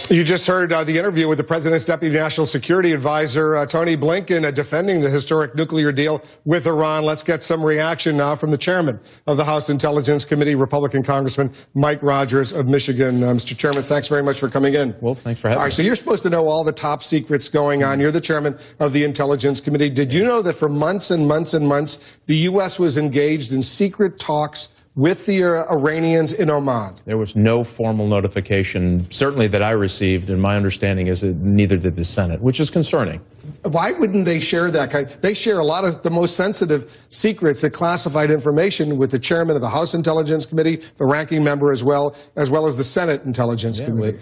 You just heard the interview with the President's Deputy National Security Advisor, Tony Blinken, defending the historic nuclear deal with Iran. Let's get some reaction now from the chairman of the House Intelligence Committee, Republican Congressman Mike Rogers of Michigan. Mr. Chairman, thanks very much for coming in. Well, thanks for having me. All right, so you're supposed to know all the top secrets going on. You're the chairman of the Intelligence Committee. Did you know that for months and months and months, the U.S. was engaged in secret talks with the Iranians in Oman? There was no formal notification, certainly that I received, and my understanding is that neither did the Senate, which is concerning. Why wouldn't they share that kind? They share a lot of the most sensitive secrets and classified information with the chairman of the House Intelligence Committee, the ranking member as well as the Senate Intelligence Committee.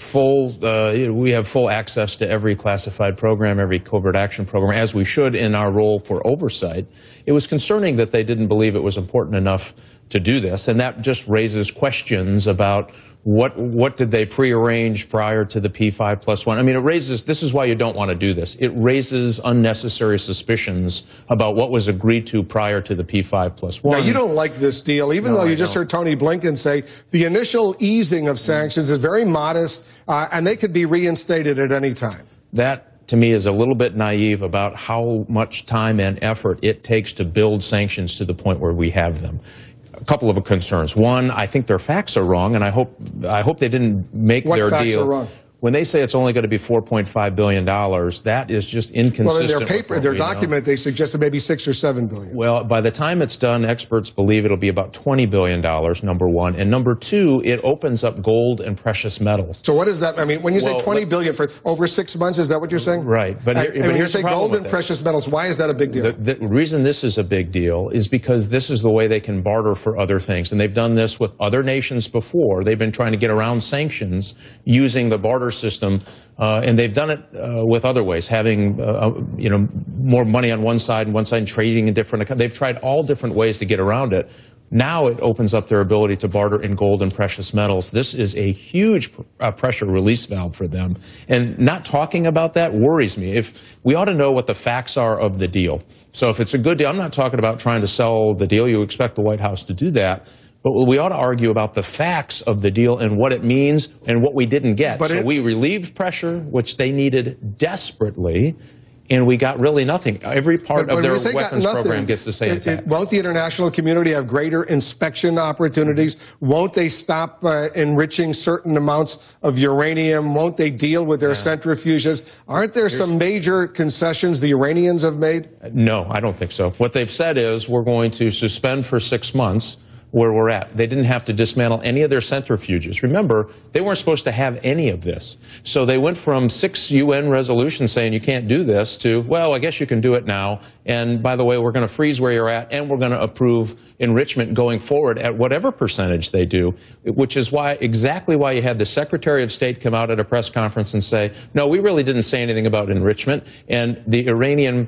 We have full access to every classified program, every covert action program, as we should in our role for oversight. It was concerning that they didn't believe it was important enough to do this, and that just raises questions about what did they prearrange prior to the P5+1. I mean, this is why you don't want to do this. It raises unnecessary suspicions about what was agreed to prior to the P5+1. Now, you don't like this deal, even though you just heard Tony Blinken say the initial easing of sanctions is very modest, and they could be reinstated at any time. That, to me, is a little bit naive about how much time and effort it takes to build sanctions to the point where we have them. A couple of concerns. One, I think their facts are wrong, and I hope they didn't make their deal. What facts are wrong? When they say it's only going to be $4.5 billion, that is just inconsistent. Well, in their paper, their document, they suggested maybe $6 or $7 billion. Well, by the time it's done, experts believe it'll be about $20 billion, number one. And number two, it opens up gold and precious metals. So what does that, I mean, when you say $20 billion for over 6 months, is that what you're saying? Right. But when you say gold and precious metals, why is that a big deal? The reason this is a big deal is because this is the way they can barter for other things. And they've done this with other nations before. They've been trying to get around sanctions using the barter system. And they've done it with other ways, having more money on one side and trading in different accounts. They've tried all different ways to get around it. Now it opens up their ability to barter in gold and precious metals. This is a huge pressure release valve for them. And not talking about that worries me. If we ought to know what the facts are of the deal. So if it's a good deal, I'm not talking about trying to sell the deal. You expect the White House to do that. But we ought to argue about the facts of the deal and what it means and what we didn't get. So we relieved pressure, which they needed desperately, and we got really nothing. Every part of their weapons program gets the same attack. Won't the international community have greater inspection opportunities? Won't they stop enriching certain amounts of uranium? Won't they deal with their centrifuges? Aren't there some major concessions the Iranians have made? No, I don't think so. What they've said is we're going to suspend for 6 months where we're at. They didn't have to dismantle any of their centrifuges. Remember, they weren't supposed to have any of this. So they went from 6 UN resolutions saying you can't do this to, well, I guess you can do it now. And by the way, we're going to freeze where you're at, and we're going to approve enrichment going forward at whatever percentage they do, which is exactly why you had the Secretary of State come out at a press conference and say, no, we really didn't say anything about enrichment. And the Iranian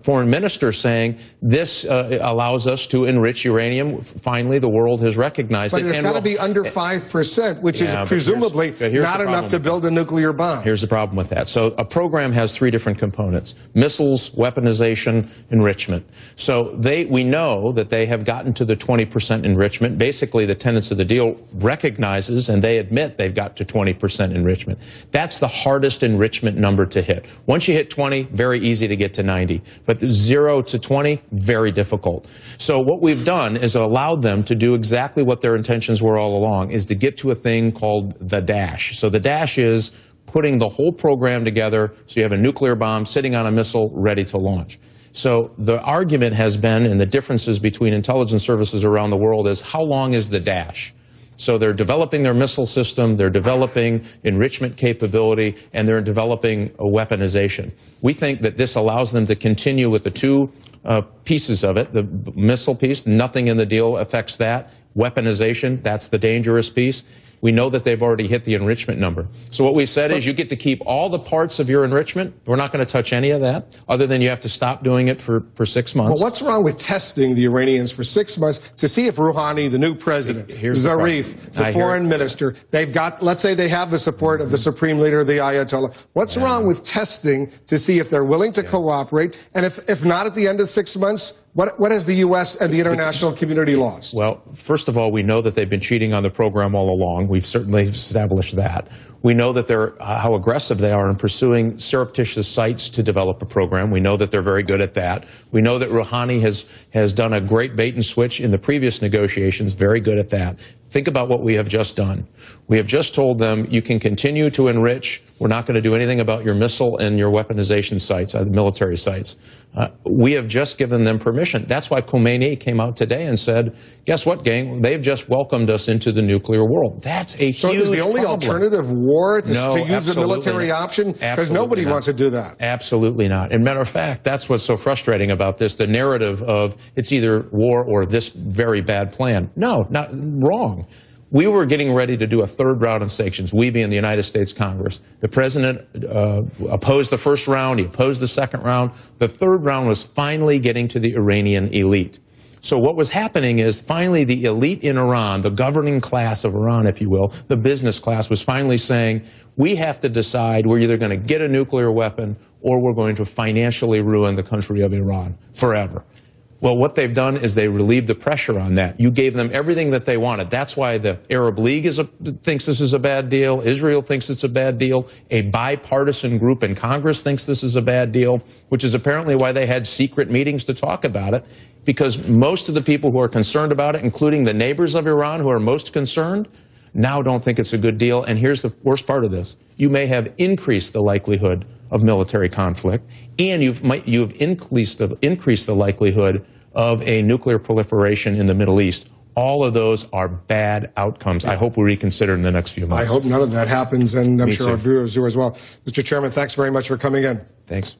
foreign minister saying this allows us to enrich uranium. Finally, the world has recognized it. But it's got to be under 5%, which is presumably not enough to build a nuclear bomb. Here's the problem with that. So a program has 3 different components: missiles, weaponization, enrichment. So we know that they have gotten to the 20% enrichment. Basically, the tenets of the deal recognizes and they admit they've got to 20% enrichment. That's the hardest enrichment number to hit. Once you hit 20, very easy to get to 90. But 0 to 20, very difficult. So what we've done is allowed them to do exactly what their intentions were all along, is to get to a thing called the dash. So the dash is putting the whole program together so you have a nuclear bomb sitting on a missile ready to launch. So the argument has been, and the differences between intelligence services around the world, is how long is the dash? So they're developing their missile system, they're developing enrichment capability, and they're developing a weaponization. We think that this allows them to continue with the 2 pieces of it. The missile piece, nothing in the deal affects that. Weaponization, that's the dangerous piece. We know that they've already hit the enrichment number. So what we've said is you get to keep all the parts of your enrichment. We're not going to touch any of that, other than you have to stop doing it for 6 months. Well, what's wrong with testing the Iranians for 6 months to see if Rouhani, the new president, Zarif, the foreign minister, they've got, let's say they have the support of the supreme leader, the Ayatollah. What's wrong with testing to see if they're willing to cooperate? And if not at the end of 6 months, What has the U.S. and the international community lost? Well, first of all, we know that they've been cheating on the program all along. We've certainly established that. We know that how aggressive they are in pursuing surreptitious sites to develop a program. We know that they're very good at that. We know that Rouhani has done a great bait and switch in the previous negotiations, very good at that. Think about what we have just done. We have just told them, you can continue to enrich. We're not going to do anything about your missile and your weaponization sites, military sites. We have just given them permission. That's why Khomeini came out today and said, guess what, gang? They've just welcomed us into the nuclear world. That's a huge problem. So is the only alternative war to use the military option? Because nobody wants to do that. Absolutely not. And matter of fact, that's what's so frustrating about this, the narrative of it's either war or this very bad plan. No, not wrong. We were getting ready to do a third round of sanctions, we being the United States Congress. The president opposed the first round, he opposed the second round. The third round was finally getting to the Iranian elite. So what was happening is finally the elite in Iran, the governing class of Iran, if you will, the business class, was finally saying, we have to decide we're either going to get a nuclear weapon or we're going to financially ruin the country of Iran forever. Well, what they've done is they relieved the pressure on that. You gave them everything that they wanted. That's why the Arab League thinks this is a bad deal. Israel thinks it's a bad deal. A bipartisan group in Congress thinks this is a bad deal, which is apparently why they had secret meetings to talk about it, because most of the people who are concerned about it, including the neighbors of Iran who are most concerned, now don't think it's a good deal. And here's the worst part of this. You may have increased the likelihood of military conflict, and you've increased the likelihood of a nuclear proliferation in the Middle East. All of those are bad outcomes. I hope we reconsider in the next few months. I hope none of that happens, and I'm sure our viewers do as well. Mr. Chairman, thanks very much for coming in. Thanks.